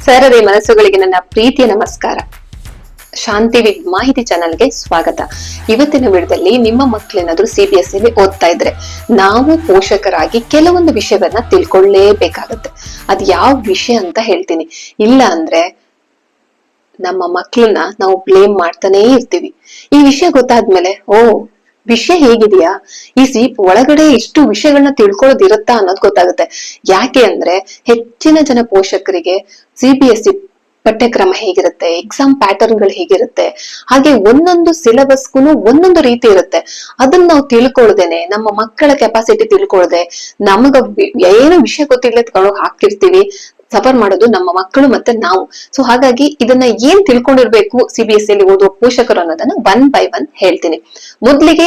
ಸರದಿ ಮನಸ್ಸುಗಳಿಗೆ ನನ್ನ ಪ್ರೀತಿಯ ನಮಸ್ಕಾರ. ಶಾಂತಿ ವಿದ್ ಮಾಹಿತಿ ಚಾನಲ್ಗೆ ಸ್ವಾಗತ. ಇವತ್ತಿನ ವಿಡಿಯೋದಲ್ಲಿ ನಿಮ್ಮ ಮಕ್ಕಳೇನಾದ್ರೂ CBSE ಅಲ್ಲಿ ಓದ್ತಾ ಇದ್ರೆ ನಾವು ಪೋಷಕರಾಗಿ ಕೆಲವೊಂದು ವಿಷಯವನ್ನ ತಿಳ್ಕೊಳ್ಳೇಬೇಕಾಗತ್ತೆ. ಅದ್ ಯಾವ ವಿಷಯ ಅಂತ ಹೇಳ್ತೀನಿ. ಇಲ್ಲ ಅಂದ್ರೆ ನಮ್ಮ ಮಕ್ಕಳನ್ನ ನಾವು ಬ್ಲೇಮ್ ಮಾಡ್ತಾನೆ ಇರ್ತೀವಿ. ಈ ವಿಷಯ ಗೊತ್ತಾದ್ಮೇಲೆ ವಿಷಯ ಹೇಗಿದೆಯಾ, ಈ ಒಳಗಡೆ ಇಷ್ಟು ವಿಷಯಗಳನ್ನ ತಿಳ್ಕೊಳ್ಳೋದಿರುತ್ತಾ ಅನ್ನೋದು ಗೊತ್ತಾಗುತ್ತೆ. ಯಾಕೆ ಅಂದ್ರೆ ಹೆಚ್ಚಿನ ಜನ ಪೋಷಕರಿಗೆ CBSE ಪಠ್ಯಕ್ರಮ ಹೇಗಿರುತ್ತೆ, ಎಕ್ಸಾಮ್ ಪ್ಯಾಟರ್ನ್ ಗಳು ಹೇಗಿರುತ್ತೆ, ಹಾಗೆ ಒಂದೊಂದು ಸಿಲೆಬಸ್ಗೂ ಒಂದೊಂದು ರೀತಿ ಇರುತ್ತೆ. ಅದನ್ನ ನಾವು ತಿಳ್ಕೊಳ್ದೇನೆ, ನಮ್ಮ ಮಕ್ಕಳ ಕೆಪಾಸಿಟಿ ತಿಳ್ಕೊಳ್ದೆ, ನಮಗ ಏನು ವಿಷಯ ಗೊತ್ತಿಲ್ಲ ತಗೊಂಡೋಗಿ ಹಾಕಿರ್ತೀವಿ. ಸಫರ್ ಮಾಡೋದು ನಮ್ಮ ಮಕ್ಕಳು ಮತ್ತೆ ನಾವು. ಸೊ ಹಾಗಾಗಿ ಇದನ್ನ ಏನ್ ತಿಳ್ಕೊಂಡಿರ್ಬೇಕು CBSE ಅಲ್ಲಿ ಓದುವ ಪೋಷಕರು ಅನ್ನೋದನ್ನ ಒನ್ ಬೈ ಒನ್ ಹೇಳ್ತೀನಿ. ಮೊದ್ಲಿಗೆ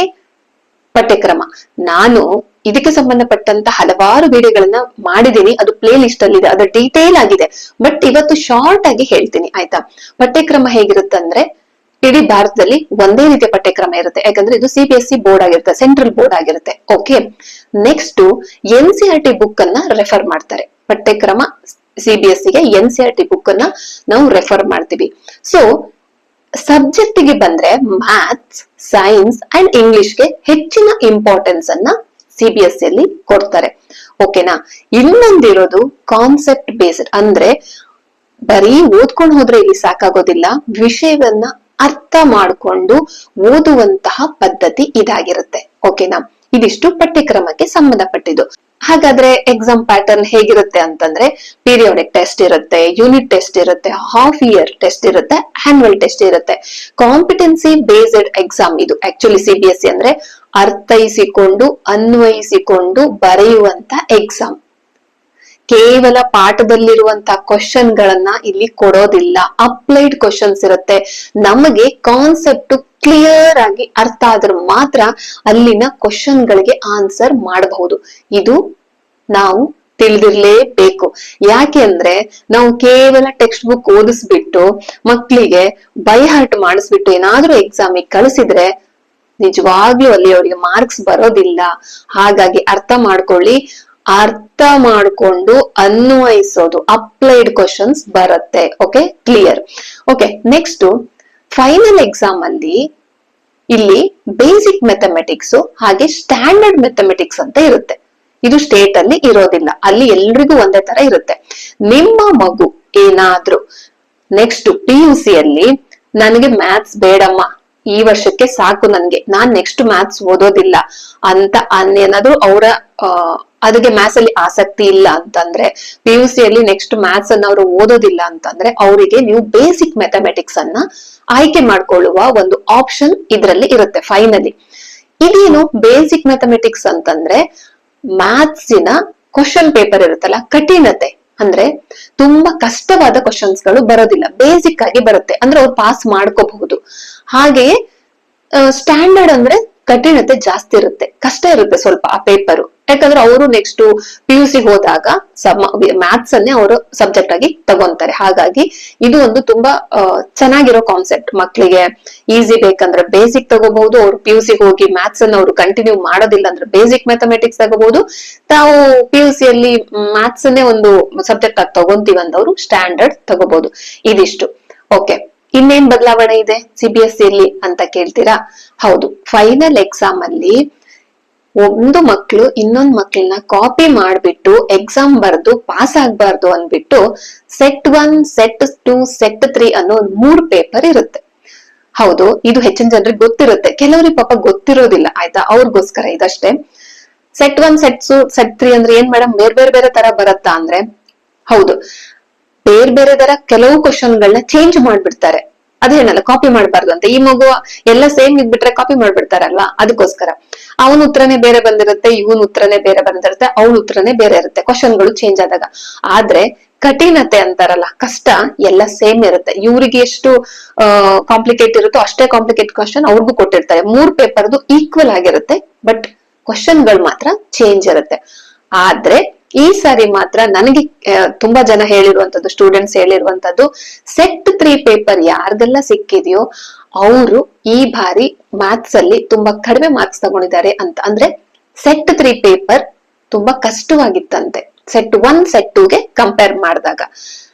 ಪಠ್ಯಕ್ರಮ. ನಾನು ಇದಕ್ಕೆ ಸಂಬಂಧಪಟ್ಟಂತ ಹಲವಾರು ವಿಡಿಯೋಗಳನ್ನ ಮಾಡಿದೀನಿ. ಅದು ಪ್ಲೇ ಲಿಸ್ಟ್ ಅಲ್ಲಿ ಇದೆ, ಅದು ಡೀಟೇಲ್ ಆಗಿದೆ. ಬಟ್ ಇವತ್ತು ಶಾರ್ಟ್ ಆಗಿ ಹೇಳ್ತೀನಿ, ಆಯ್ತಾ. ಪಠ್ಯಕ್ರಮ ಹೇಗಿರುತ್ತಂದ್ರೆ ಇಡೀ ಭಾರತದಲ್ಲಿ ಒಂದೇ ರೀತಿಯ ಪಠ್ಯಕ್ರಮ ಇರುತ್ತೆ. ಯಾಕಂದ್ರೆ ಇದು CBSE ಬೋರ್ಡ್ ಆಗಿರುತ್ತೆ, ಸೆಂಟ್ರಲ್ ಬೋರ್ಡ್ ಆಗಿರುತ್ತೆ. ಓಕೆ, ನೆಕ್ಸ್ಟ್ NCERT ಬುಕ್ ಅನ್ನ ರೆಫರ್ ಮಾಡ್ತಾರೆ. ಪಠ್ಯಕ್ರಮ CBSE ಗೆ NCERT ಬುಕ್ ಅನ್ನ ನಾವು ರೆಫರ್ ಮಾಡ್ತೀವಿ. ಸೊ ಸಬ್ಜೆಕ್ಟ್ ಗೆ ಬಂದ್ರೆ ಮ್ಯಾಥ್ಸ್, ಸೈನ್ಸ್ ಅಂಡ್ ಇಂಗ್ಲಿಷ್ ಗೆ ಹೆಚ್ಚಿನ ಇಂಪಾರ್ಟೆನ್ಸ್ ಅನ್ನ CBSE ಅಲ್ಲಿ ಕೊಡ್ತಾರೆ. ಓಕೆನಾ. ಇನ್ನೊಂದಿರೋದು ಕಾನ್ಸೆಪ್ಟ್ ಬೇಸ್ಡ್, ಅಂದ್ರೆ ಬರೀ ಓದ್ಕೊಂಡು ಹೋದ್ರೆ ಇಲ್ಲಿ ಸಾಕಾಗೋದಿಲ್ಲ. ವಿಷಯವನ್ನ ಅರ್ಥ ಮಾಡ್ಕೊಂಡು ಓದುವಂತಹ ಪದ್ಧತಿ ಇದಾಗಿರುತ್ತೆ. ಓಕೆನಾ. ಇದಿಷ್ಟು ಪಠ್ಯಕ್ರಮಕ್ಕೆ ಸಂಬಂಧಪಟ್ಟಿದ್ದು. ಹಾಗಾದ್ರೆ ಎಕ್ಸಾಮ್ ಪ್ಯಾಟರ್ನ್ ಹೇಗಿರುತ್ತೆ ಅಂತಂದ್ರೆ ಪೀರಿಯಾಡಿಕ್ ಟೆಸ್ಟ್ ಇರುತ್ತೆ, ಯೂನಿಟ್ ಟೆಸ್ಟ್ ಇರುತ್ತೆ, ಹಾಫ್ ಇಯರ್ ಟೆಸ್ಟ್ ಇರುತ್ತೆ, ಆನ್ಯುವಲ್ ಟೆಸ್ಟ್ ಇರುತ್ತೆ. ಕಾಂಪಿಟೆನ್ಸಿ ಬೇಸ್ಡ್ ಎಕ್ಸಾಮ್ ಇದು ಆಕ್ಚುಲಿ CBSE ಅಂದ್ರೆ ಅರ್ಥೈಸಿಕೊಂಡು ಅನ್ವಯಿಸಿಕೊಂಡು ಬರೆಯುವಂತ ಎಕ್ಸಾಮ್. ಕೇವಲ ಪಾಠದಲ್ಲಿರುವಂತಹ ಕ್ವಶನ್ ಗಳನ್ನ ಇಲ್ಲಿ ಕೊಡೋದಿಲ್ಲ. ಅಪ್ಲೈಡ್ ಕ್ವಶನ್ಸ್ ಇರುತ್ತೆ. ನಮಗೆ ಕಾನ್ಸೆಪ್ಟ್ ಕ್ಲಿಯರ್ ಆಗಿ ಅರ್ಥ ಆದ್ರೆ ಮಾತ್ರ ಅಲ್ಲಿನ ಕ್ವಶನ್ ಗಳಿಗೆ ಆನ್ಸರ್ ಮಾಡಬಹುದು. ಇದು ನಾವು ತಿಳಿದಿರ್ಲೇಬೇಕು. ಯಾಕೆ ಅಂದ್ರೆ ನಾವು ಕೇವಲ ಟೆಕ್ಸ್ಟ್ ಬುಕ್ ಓದಿಸ್ಬಿಟ್ಟು ಮಕ್ಕಳಿಗೆ ಬೈ ಹಾರ್ಟ್ ಮಾಡಿಸ್ಬಿಟ್ಟು ಏನಾದ್ರೂ ಎಕ್ಸಾಮಿಗೆ ಕಳಿಸಿದ್ರೆ ನಿಜವಾಗ್ಲೂ ಅಲ್ಲಿ ಅವರಿಗೆ ಮಾರ್ಕ್ಸ್ ಬರೋದಿಲ್ಲ. ಹಾಗಾಗಿ ಅರ್ಥ ಮಾಡ್ಕೊಳ್ಳಿ. ಅರ್ಥ ಮಾಡ್ಕೊಂಡು ಅನ್ವಯಿಸೋದು, ಅಪ್ಲೈಡ್ ಕ್ವಶನ್ಸ್ ಬರುತ್ತೆ. Okay, clear. Okay, next final exam ಅಲ್ಲಿ ಇಲ್ಲಿ ಬೇಸಿಕ್ ಮ್ಯಾಥಮೆಟಿಕ್ಸ್ ಹಾಗೆ ಸ್ಟ್ಯಾಂಡರ್ಡ್ ಮ್ಯಾಥಮೆಟಿಕ್ಸ್ ಅಂತ ಇರುತ್ತೆ. ಇದು ಸ್ಟೇಟ್ ಅಲ್ಲಿ ಇರೋದಿಲ್ಲ, ಅಲ್ಲಿ ಎಲ್ರಿಗೂ ಒಂದೇ ತರ ಇರುತ್ತೆ. ನಿಮ್ಮ ಮಗು ಏನಾದ್ರೂ ನೆಕ್ಸ್ಟ್ PUC ಅಲ್ಲಿ ನನಗೆ ಮ್ಯಾಥ್ಸ್ ಬೇಡಮ್ಮ, ಈ ವರ್ಷಕ್ಕೆ ಸಾಕು ನನ್ಗೆ, ನಾನ್ ನೆಕ್ಸ್ಟ್ ಮ್ಯಾಥ್ಸ್ ಓದೋದಿಲ್ಲ ಅಂತ ಏನಾದ್ರು ಅವರ ಅದಕ್ಕೆ ಮ್ಯಾಥ್ಸ್ ಅಲ್ಲಿ ಆಸಕ್ತಿ ಇಲ್ಲ ಅಂತಂದ್ರೆ, PUC ಅಲ್ಲಿ ನೆಕ್ಸ್ಟ್ ಮ್ಯಾಥ್ಸ್ ಅನ್ನ ಅವರು ಓದೋದಿಲ್ಲ ಅಂತಂದ್ರೆ ಅವರಿಗೆ ನೀವು ಬೇಸಿಕ್ ಮ್ಯಾಥಮೆಟಿಕ್ಸ್ ಅನ್ನ ಆಯ್ಕೆ ಮಾಡ್ಕೊಳ್ಳುವ ಒಂದು ಆಪ್ಷನ್ ಇದ್ರಲ್ಲಿ ಇರುತ್ತೆ ಫೈನಲಿ. ಇದೇನು ಬೇಸಿಕ್ ಮ್ಯಾಥಮೆಟಿಕ್ಸ್ ಅಂತಂದ್ರೆ ಮ್ಯಾಥ್ಸಿನ ಕ್ವಶನ್ ಪೇಪರ್ ಇರುತ್ತಲ್ಲ, ಕಠಿಣತೆ ಅಂದ್ರೆ ತುಂಬಾ ಕಷ್ಟವಾದ ಕ್ವಶನ್ಸ್ ಗಳು ಬರೋದಿಲ್ಲ, ಬೇಸಿಕ್ ಆಗಿ ಬರುತ್ತೆ. ಅಂದ್ರೆ ಅವ್ರು ಪಾಸ್ ಮಾಡ್ಕೋಬಹುದು. ಹಾಗೆಯೇ ಸ್ಟ್ಯಾಂಡರ್ಡ್ ಅಂದ್ರೆ ಕಠಿಣತೆ ಜಾಸ್ತಿ ಇರುತ್ತೆ, ಕಷ್ಟ ಇರುತ್ತೆ ಸ್ವಲ್ಪ ಆ ಪೇಪರು. ಯಾಕಂದ್ರೆ ಅವರು ನೆಕ್ಸ್ಟ್ PUC ಹೋದಾಗ ಮ್ಯಾಥ್ಸ್ ಅನ್ನೇ ಅವರು ಸಬ್ಜೆಕ್ಟ್ ಆಗಿ ತಗೊಂತಾರೆ. ಹಾಗಾಗಿ ಇದು ಒಂದು ತುಂಬಾ ಚೆನ್ನಾಗಿರೋ ಕಾನ್ಸೆಪ್ಟ್. ಮಕ್ಕಳಿಗೆ ಈಸಿ ಬೇಕಂದ್ರೆ ಬೇಸಿಕ್ ತಗೋಬಹುದು. ಅವ್ರು PUC ಹೋಗಿ ಮ್ಯಾಥ್ಸ್ ಅನ್ನ ಅವರು ಕಂಟಿನ್ಯೂ ಮಾಡೋದಿಲ್ಲ ಅಂದ್ರೆ ಬೇಸಿಕ್ ಮ್ಯಾಥಮೆಟಿಕ್ಸ್ ತಗೋಬಹುದು. ತಾವು PUC ಅಲ್ಲಿ ಮ್ಯಾಥ್ಸ್ ಅನ್ನೇ ಒಂದು ಸಬ್ಜೆಕ್ಟ್ ಆಗಿ ತಗೊಂತೀವಿ ಅಂದವರು ಸ್ಟ್ಯಾಂಡರ್ಡ್ ತಗೋಬಹುದು. ಇದಿಷ್ಟು. ಓಕೆ, ಇನ್ನೇನ್ ಬದಲಾವಣೆ ಇದೆ CBSE ಅಲ್ಲಿ ಅಂತ ಕೇಳ್ತೀರಾ? ಹೌದು, ಫೈನಲ್ ಎಕ್ಸಾಮ್ ಅಲ್ಲಿ ಒಂದು ಮಕ್ಳು ಇನ್ನೊಂದ್ ಮಕ್ಳನ್ನ ಕಾಪಿ ಮಾಡ್ಬಿಟ್ಟು ಎಕ್ಸಾಮ್ ಬರ್ದು ಪಾಸ್ ಆಗ್ಬಾರ್ದು ಅಂದ್ಬಿಟ್ಟು ಸೆಟ್ 1, ಸೆಟ್ 2, ಸೆಟ್ 3 ಅನ್ನೋ 3 ಪೇಪರ್ ಇರುತ್ತೆ. ಹೌದು, ಇದು ಹೆಚ್ಚಿನ ಜನರಿಗೆ ಗೊತ್ತಿರುತ್ತೆ, ಕೆಲವರಿಗೆ ಪಾಪ ಗೊತ್ತಿರೋದಿಲ್ಲ, ಆಯ್ತಾ. ಅವ್ರಿಗೋಸ್ಕರ ಇದಷ್ಟೇ. ಸೆಟ್ 1, ಸೆಟ್ 3 ಅಂದ್ರೆ ಏನ್ ಮೇಡಮ್, ಬೇರೆ ತರ ಬರತ್ತಾ ಅಂದ್ರೆ ಹೌದು, ಬೇರೆ ತರ ಕೆಲವು ಕ್ವಶನ್ ಗಳನ್ನ ಚೇಂಜ್ ಮಾಡ್ಬಿಡ್ತಾರೆ. ಅದೇನಲ್ಲ, ಕಾಪಿ ಮಾಡ್ಬಾರ್ದು ಅಂತ. ಈ ಮಗು ಎಲ್ಲ ಸೇಮ್ ಇದ್ಬಿಟ್ರೆ ಕಾಪಿ ಮಾಡ್ಬಿಡ್ತಾರಲ್ವಾ, ಅದಕ್ಕೋಸ್ಕರ. ಅವನ ಉತ್ತರನೇ ಬೇರೆ ಬಂದಿರುತ್ತೆ, ಇವನ್ ಉತ್ತರನೇ ಬೇರೆ ಬಂದಿರುತ್ತೆ, ಅವಳ ಉತ್ತರನೇ ಬೇರೆ ಇರುತ್ತೆ ಕ್ವಶನ್ ಗಳು ಚೇಂಜ್ ಆದಾಗ. ಆದ್ರೆ ಕಠಿಣತೆ ಅಂತಾರಲ್ಲ, ಕಷ್ಟ ಎಲ್ಲ ಸೇಮ್ ಇರುತ್ತೆ. ಇವ್ರಿಗೆ ಎಷ್ಟು ಕಾಂಪ್ಲಿಕೇಟ್ ಇರುತ್ತೋ ಅಷ್ಟೇ ಕಾಂಪ್ಲಿಕೇಟ್ ಕ್ವಶನ್ ಅವ್ರಿಗೂ ಕೊಟ್ಟಿರ್ತಾರೆ. 3 ಪೇಪರ್ದು ಈಕ್ವಲ್ ಆಗಿರುತ್ತೆ, ಬಟ್ ಕ್ವಶನ್ ಗಳು ಮಾತ್ರ ಚೇಂಜ್ ಇರುತ್ತೆ. ಆದ್ರೆ ಈ ಸಾರಿ ಮಾತ್ರ ನನಗೆ ತುಂಬಾ ಜನ ಹೇಳಿರುವಂತದ್ದು, ಸ್ಟೂಡೆಂಟ್ಸ್ ಹೇಳಿರುವಂತದ್ದು, ಸೆಟ್ 3 ಪೇಪರ್ ಯಾರಿಗೆಲ್ಲ ಸಿಕ್ಕಿದೆಯೋ ಅವರು ಈ ಬಾರಿ ಮ್ಯಾಥ್ಸ್ ಅಲ್ಲಿ ತುಂಬಾ ಕಡಿಮೆ ಮಾರ್ಕ್ಸ್ ತಗೊಂಡಿದ್ದಾರೆ ಅಂತ. ಅಂದ್ರೆ ಸೆಟ್ 3 ಪೇಪರ್ ತುಂಬಾ ಕಷ್ಟವಾಗಿತ್ತಂತೆ ಸೆಟ್ 1, ಸೆಟ್ 2 ಗೆ ಕಂಪೇರ್ ಮಾಡಿದಾಗ.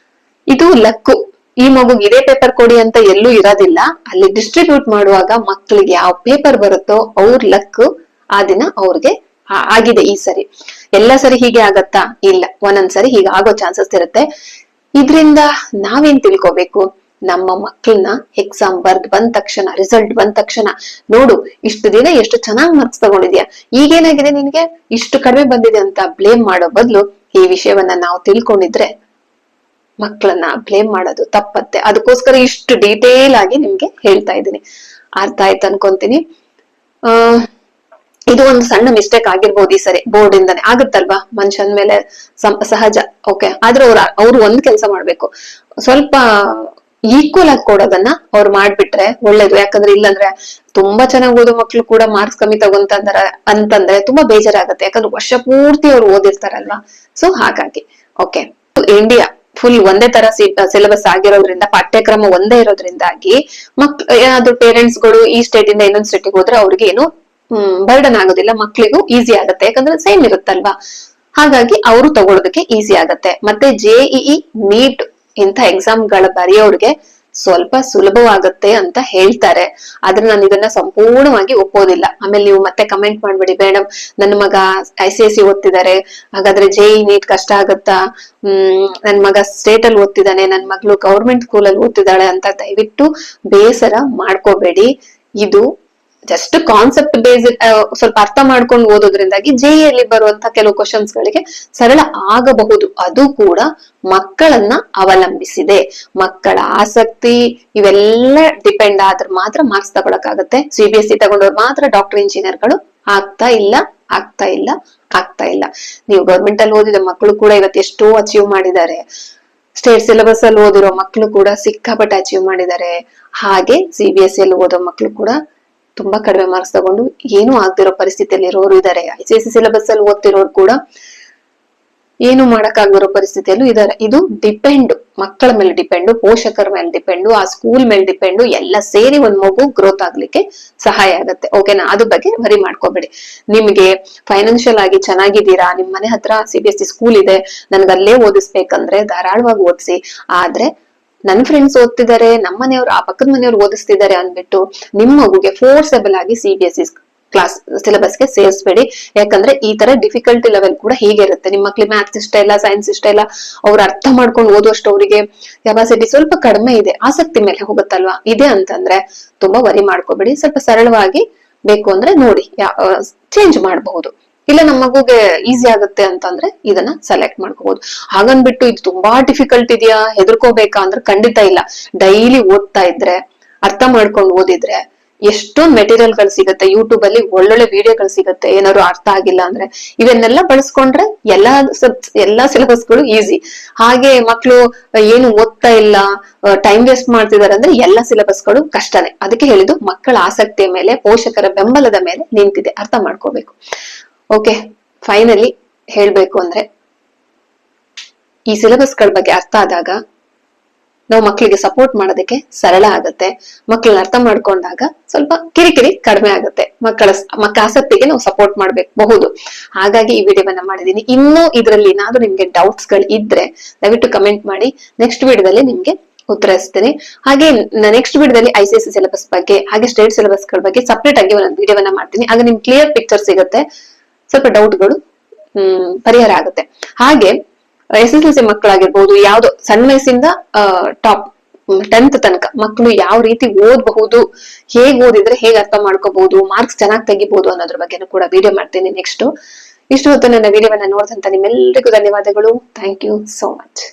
ಇದು ಲಕ್ಕು. ಈ ಮಗುಗ್ ಇದೇ ಪೇಪರ್ ಕೊಡಿ ಅಂತ ಎಲ್ಲೂ ಇರೋದಿಲ್ಲ. ಅಲ್ಲಿ ಡಿಸ್ಟ್ರಿಬ್ಯೂಟ್ ಮಾಡುವಾಗ ಮಕ್ಳಿಗೆ ಯಾವ ಪೇಪರ್ ಬರುತ್ತೋ ಅವ್ರ ಲಕ್ ಆ ದಿನ ಅವ್ರಿಗೆ ಆಗಿದೆ. ಈ ಸರಿ ಎಲ್ಲ ಸರಿ ಹೀಗೆ ಆಗತ್ತಾ? ಇಲ್ಲ, ಒಂದೊಂದ್ಸರಿ ಹೀಗೆ ಆಗೋ ಚಾನ್ಸಸ್ ಇರುತ್ತೆ. ಇದ್ರಿಂದ ನಾವೇನ್ ತಿಳ್ಕೊಬೇಕು? ನಮ್ಮ ಮಕ್ಕಳನ್ನ ಎಕ್ಸಾಮ್ ಬರ್ದ್ ಬಂದ ತಕ್ಷಣ, ರಿಸಲ್ಟ್ ಬಂದ ತಕ್ಷಣ, ನೋಡು ಇಷ್ಟು ದಿನ ಎಷ್ಟು ಚೆನ್ನಾಗ್ ಮಾರ್ಕ್ಸ್ ತಗೊಂಡಿದ್ಯಾ, ಈಗೇನಾಗಿದೆ ನಿನ್ಗೆ ಇಷ್ಟು ಕಡಿಮೆ ಬಂದಿದೆ ಅಂತ ಬ್ಲೇಮ್ ಮಾಡೋ ಬದ್ಲು ಈ ವಿಷಯವನ್ನ ನಾವು ತಿಳ್ಕೊಂಡಿದ್ರೆ ಮಕ್ಕಳನ್ನ ಬ್ಲೇಮ್ ಮಾಡೋದು ತಪ್ಪತ್ತೆ. ಅದಕ್ಕೋಸ್ಕರ ಇಷ್ಟು ಡೀಟೇಲ್ ಆಗಿ ನಿಮ್ಗೆ ಹೇಳ್ತಾ ಇದ್ದೀನಿ. ಅರ್ಥ ಆಯ್ತು ಅನ್ಕೊಂತೀನಿ. ಇದು ಒಂದು ಸಣ್ಣ ಮಿಸ್ಟೇಕ್ ಆಗಿರ್ಬೋದು ಈ ಸರಿ, ಬೋರ್ಡ್ ಇಂದಾನೆ ಆಗುತ್ತಲ್ವಾ, ಮನುಷ್ಯನ ಮೇಲೆ ಸಹಜ. ಓಕೆ, ಆದ್ರೆ ಅವ್ರು ಒಂದ್ ಕೆಲಸ ಮಾಡ್ಬೇಕು, ಸ್ವಲ್ಪ ಈಕ್ವಲ್ ಆಗಿ ಕೊಡೋದನ್ನ ಅವ್ರು ಮಾಡ್ಬಿಟ್ರೆ ಒಳ್ಳೇದು. ಯಾಕಂದ್ರೆ ಇಲ್ಲಂದ್ರೆ ತುಂಬಾ ಚೆನ್ನಾಗಿ ಓದೋ ಮಕ್ಳು ಕೂಡ ಮಾರ್ಕ್ಸ್ ಕಮ್ಮಿ ತಗೊಂತಂದ್ರ ಅಂತಂದ್ರೆ ತುಂಬಾ ಬೇಜಾರಾಗತ್ತೆ. ಯಾಕಂದ್ರೆ ವರ್ಷ ಪೂರ್ತಿ ಅವ್ರು ಓದಿರ್ತಾರಲ್ವಾ. ಸೊ ಹಾಗಾಗಿ ಓಕೆ, ಇಂಡಿಯಾ ಫುಲ್ ಒಂದೇ ತರ ಸಿಲೆಬಸ್ ಆಗಿರೋದ್ರಿಂದ, ಪಾಠ್ಯಕ್ರಮ ಒಂದೇ ಇರೋದ್ರಿಂದಾಗಿ ಏನಾದ್ರು ಪೇರೆಂಟ್ಸ್ ಗಳು ಈ ಸ್ಟೇಟ್ ಇಂದ ಇನ್ನೊಂದ್ ಸ್ಟೇಟಿಗೆ ಹೋದ್ರೆ ಅವ್ರಿಗೆ ಏನು ಬರ್ಡನ್ ಆಗೋದಿಲ್ಲ, ಮಕ್ಳಿಗೂ ಈಸಿ ಆಗತ್ತೆ. ಯಾಕಂದ್ರೆ ಸೇಮ್ ಇರುತ್ತಲ್ವಾ, ಹಾಗಾಗಿ ಅವರು ತಗೊಳ್ಳೋದಕ್ಕೆ ಈಸಿ ಆಗತ್ತೆ. ಮತ್ತೆ JEE ನೀಟ್ ಇಂಥ ಎಕ್ಸಾಮ್ ಗಳ ಬರೆಯೋರ್ಗೆ ಸ್ವಲ್ಪ ಸುಲಭವಾಗುತ್ತೆ ಅಂತ ಹೇಳ್ತಾರೆ. ಆದ್ರೆ ನಾನು ಇದನ್ನ ಸಂಪೂರ್ಣವಾಗಿ ಒಪ್ಪೋದಿಲ್ಲ. ಆಮೇಲೆ ನೀವು ಮತ್ತೆ ಕಮೆಂಟ್ ಮಾಡ್ಬೇಡಿ, ಮೇಡಮ್ ನನ್ನ ಮಗ ICSE ಓದ್ತಿದ್ದಾರೆ, ಹಾಗಾದ್ರೆ JEE ನೀಟ್ ಕಷ್ಟ ಆಗತ್ತಾ, ನನ್ ಮಗ ಸ್ಟೇಟ್ ಅಲ್ಲಿ ಓದ್ತಿದ್ದಾನೆ, ನನ್ ಮಗಳು ಗೌರ್ಮೆಂಟ್ ಸ್ಕೂಲ್ ಅಲ್ಲಿ ಓದ್ತಿದ್ದಾಳೆ ಅಂತ ದಯವಿಟ್ಟು ಬೇಸರ ಮಾಡ್ಕೋಬೇಡಿ. ಇದು ಜಸ್ಟ್ ಕಾನ್ಸೆಪ್ಟ್ ಬೇಸ್ ಸ್ವಲ್ಪ ಅರ್ಥ ಮಾಡ್ಕೊಂಡು ಓದೋದ್ರಿಂದಾಗಿ JEE ಅಲ್ಲಿ ಬರುವಂತ ಕೆಲವು ಕ್ವಶನ್ಸ್ ಗಳಿಗೆ ಸರಳ ಆಗಬಹುದು. ಅದು ಕೂಡ ಮಕ್ಕಳನ್ನ ಅವಲಂಬಿಸಿದೆ. ಮಕ್ಕಳ ಆಸಕ್ತಿ ಇವೆಲ್ಲ ಡಿಪೆಂಡ್ ಆದ್ರೆ ಮಾತ್ರ ಮಾರ್ಕ್ಸ್ ತಗೊಳಕಾಗತ್ತೆ. CBSE ತಗೊಂಡವ್ರು ಮಾತ್ರ ಡಾಕ್ಟರ್, ಇಂಜಿನಿಯರ್ಗಳು ಆಗ್ತಾ ಇಲ್ಲ. ನೀವು ಗೌರ್ಮೆಂಟ್ ಅಲ್ಲಿ ಓದಿದ ಮಕ್ಕಳು ಕೂಡ ಇವತ್ತು ಎಷ್ಟೋ ಅಚೀವ್ ಮಾಡಿದ್ದಾರೆ. ಸ್ಟೇಟ್ ಸಿಲೆಬಸ್ ಅಲ್ಲಿ ಓದಿರೋ ಮಕ್ಕಳು ಕೂಡ ಸಿಕ್ಕಾಪಟ್ಟೆ ಅಚೀವ್ ಮಾಡಿದ್ದಾರೆ. ಹಾಗೆ CBSE ಅಲ್ಲಿ ಓದೋ ಮಕ್ಕಳು ಕೂಡ ತುಂಬಾ ಕಡಿಮೆ ಮಾರ್ಕ್ಸ್ ತಗೊಂಡು ಏನು ಆಗ್ದಿರೋ ಪರಿಸ್ಥಿತಿಯಲ್ಲಿ ಇರೋರು ಇದ್ದಾರೆ. ICSE ಸಿಲೆಬಸ್ ಅಲ್ಲಿ ಓದ್ತಿರೋರು ಕೂಡ ಏನು ಮಾಡಕ್ಕಾಗಿರೋ ಪರಿಸ್ಥಿತಿಯಲ್ಲೂ ಇದಾರೆ. ಇದು ಡಿಪೆಂಡ್, ಮಕ್ಕಳ ಮೇಲೆ ಡಿಪೆಂಡು, ಪೋಷಕರ ಮೇಲೆ ಡಿಪೆಂಡು, ಆ ಸ್ಕೂಲ್ ಮೇಲೆ ಡಿಪೆಂಡು, ಎಲ್ಲ ಸೇರಿ ಒಂದ್ ಮಗು ಗ್ರೋತ್ ಆಗ್ಲಿಕ್ಕೆ ಸಹಾಯ ಆಗತ್ತೆ. ಓಕೆನಾ? ಅದ್ರ ಬಗ್ಗೆ ವರಿ ಮಾಡ್ಕೋಬೇಡಿ. ನಿಮ್ಗೆ ಫೈನಾನ್ಷಿಯಲ್ ಆಗಿ ಚೆನ್ನಾಗಿದ್ದೀರಾ, ನಿಮ್ ಮನೆ ಹತ್ರ CBSE ಸ್ಕೂಲ್ ಇದೆ, ನನ್ಗೆ ಅಲ್ಲೇ ಓದಿಸ್ಬೇಕಂದ್ರೆ ಧಾರಾಳವಾಗಿ ಓದಿಸಿ. ಆದ್ರೆ ನನ್ ಫ್ರೆಂಡ್ಸ್ ಓದ್ತಿದ್ದಾರೆ, ನಮ್ಮ ಮನೆಯವ್ರು ಆ ಪಕ್ಕದ ಮನೆಯವ್ರು ಓದಿಸ್ತಿದ್ದಾರೆ ಅಂದ್ಬಿಟ್ಟು ನಿಮ್ ಮಗುಗೆ ಫೋರ್ಸಬಲ್ ಆಗಿ CBSE ಕ್ಲಾಸ್ ಸಿಲೆಬಸ್ಗೆ ಸೇರಿಸ್ಬೇಡಿ. ಯಾಕಂದ್ರೆ ಈ ತರ ಡಿಫಿಕಲ್ಟಿ ಲೆವೆಲ್ ಕೂಡ ಹೀಗೆ ಇರುತ್ತೆ. ನಿಮ್ ಮಕ್ಳಿಗೆ ಮ್ಯಾಥ್ಸ್ ಇಷ್ಟ ಇಲ್ಲ, ಸೈನ್ಸ್ ಇಷ್ಟ ಇಲ್ಲ, ಅವ್ರು ಅರ್ಥ ಮಾಡ್ಕೊಂಡು ಓದುವಷ್ಟು ಅವರಿಗೆ ಕೆಪಾಸಿಟಿ ಸ್ವಲ್ಪ ಕಡಿಮೆ ಇದೆ, ಆಸಕ್ತಿ ಮೇಲೆ ಹೋಗುತ್ತಲ್ವಾ, ಇದೆ ಅಂತಂದ್ರೆ ತುಂಬಾ ವರಿ ಮಾಡ್ಕೋಬೇಡಿ. ಸ್ವಲ್ಪ ಸರಳವಾಗಿ ಬೇಕು ಅಂದ್ರೆ ನೋಡಿ ಚೇಂಜ್ ಮಾಡಬಹುದು. ಇಲ್ಲ ನಮ್ಮ ಮಗುಗೆ ಈಸಿ ಆಗುತ್ತೆ ಅಂತಂದ್ರೆ ಇದನ್ನ ಸೆಲೆಕ್ಟ್ ಮಾಡ್ಕೋಬಹುದು. ಹಾಗನ್ಬಿಟ್ಟು ಇದು ತುಂಬಾ ಡಿಫಿಕಲ್ಟ್ ಇದೆಯಾ, ಹೆದರ್ಕೋಬೇಕಾ ಅಂದ್ರೆ ಖಂಡಿತ ಇಲ್ಲ. ಡೈಲಿ ಓದ್ತಾ ಇದ್ರೆ, ಅರ್ಥ ಮಾಡ್ಕೊಂಡು ಓದಿದ್ರೆ ಎಷ್ಟೊಂದ್ ಮೆಟೀರಿಯಲ್ ಗಳು ಸಿಗತ್ತೆ. ಯೂಟ್ಯೂಬ್ ಅಲ್ಲಿ ಒಳ್ಳೊಳ್ಳೆ ವಿಡಿಯೋಗಳು ಸಿಗತ್ತೆ. ಏನಾದ್ರು ಅರ್ಥ ಆಗಿಲ್ಲ ಅಂದ್ರೆ ಇವನ್ನೆಲ್ಲ ಬಳಸ್ಕೊಂಡ್ರೆ ಎಲ್ಲಾ ಸಿಲೆಬಸ್ಗಳು ಈಸಿ. ಹಾಗೆ ಮಕ್ಳು ಏನು ಓದ್ತಾ ಇಲ್ಲ, ಟೈಮ್ ವೇಸ್ಟ್ ಮಾಡ್ತಿದಾರೆ ಅಂದ್ರೆ ಎಲ್ಲಾ ಸಿಲೆಬಸ್ಗಳು ಕಷ್ಟನೇ. ಅದಕ್ಕೆ ಹೇಳಿದ್ದು ಮಕ್ಕಳ ಆಸಕ್ತಿಯ ಮೇಲೆ, ಪೋಷಕರ ಬೆಂಬಲದ ಮೇಲೆ ನಿಂತಿದೆ, ಅರ್ಥ ಮಾಡ್ಕೋಬೇಕು. ಓಕೆ, ಫೈನಲಿ ಹೇಳ್ಬೇಕು ಅಂದ್ರೆ ಈ ಸಿಲೆಬಸ್ ಗಳ ಬಗ್ಗೆ ಅರ್ಥ ಆದಾಗ ನಾವು ಮಕ್ಕಳಿಗೆ ಸಪೋರ್ಟ್ ಮಾಡೋದಕ್ಕೆ ಸರಳ ಆಗತ್ತೆ. ಮಕ್ಕಳನ್ನ ಅರ್ಥ ಮಾಡ್ಕೊಂಡಾಗ ಸ್ವಲ್ಪ ಕಿರಿಕಿರಿ ಕಡಿಮೆ ಆಗುತ್ತೆ. ಮಕ್ಕಳ ಆಸಕ್ತಿಗೆ ನಾವು ಸಪೋರ್ಟ್ ಮಾಡ್ಬೇಕು. ಹಾಗಾಗಿ ಈ ವಿಡಿಯೋವನ್ನ ಮಾಡಿದೀನಿ. ಇನ್ನೂ ಇದ್ರಲ್ಲಿ ಏನಾದ್ರು ನಿಮ್ಗೆ ಡೌಟ್ಸ್ ಗಳು ಇದ್ರೆ ದಯವಿಟ್ಟು ಕಮೆಂಟ್ ಮಾಡಿ, ನೆಕ್ಸ್ಟ್ ವಿಡಿಯೋದಲ್ಲಿ ನಿಮ್ಗೆ ಉತ್ತರಿಸ್ತೀನಿ. ಹಾಗೆ ನೆಕ್ಸ್ಟ್ ವಿಡಿಯೋದಲ್ಲಿ ICSE ಸಿಲೆಬಸ್ ಬಗ್ಗೆ ಹಾಗೆ ಸ್ಟೇಟ್ ಸಿಲೆಬಸ್ ಗಳ ಬಗ್ಗೆ ಸಪರೇಟ್ ಆಗಿ ಒಂದು ವಿಡಿಯೋವನ್ನ ಮಾಡ್ತೀನಿ. ಆಗ ನಿಮ್ಗೆ ಕ್ಲಿಯರ್ ಪಿಕ್ಚರ್ ಸಿಗುತ್ತೆ, ಸ್ವಲ್ಪ ಡೌಟ್ಗಳು ಪರಿಹಾರ ಆಗುತ್ತೆ. ಹಾಗೆ SSLC ಮಕ್ಕಳಾಗಿರ್ಬಹುದು, ಯಾವ್ದೋ ಸಣ್ಣ ವಯಸ್ಸಿಂದ ಟಾಪ್ 10th ತನಕ ಮಕ್ಕಳು ಯಾವ ರೀತಿ ಓದಬಹುದು, ಹೇಗ್ ಓದಿದ್ರೆ ಹೇಗ್ ಅರ್ಥ ಮಾಡ್ಕೋಬಹುದು, ಮಾರ್ಕ್ಸ್ ಚೆನ್ನಾಗಿ ತೆಗಿಬಹುದು ಅನ್ನೋದ್ರ ಬಗ್ಗೆನೂ ಕೂಡ ವಿಡಿಯೋ ಮಾಡ್ತೀನಿ ನೆಕ್ಸ್ಟ್. ಇಷ್ಟು ಹೊತ್ತು ನನ್ನ ವಿಡಿಯೋವನ್ನ ನೋಡಿದಂತ ನಿಮ್ಮೆಲ್ಲರಿಗೂ ಧನ್ಯವಾದಗಳು. Thank you so much.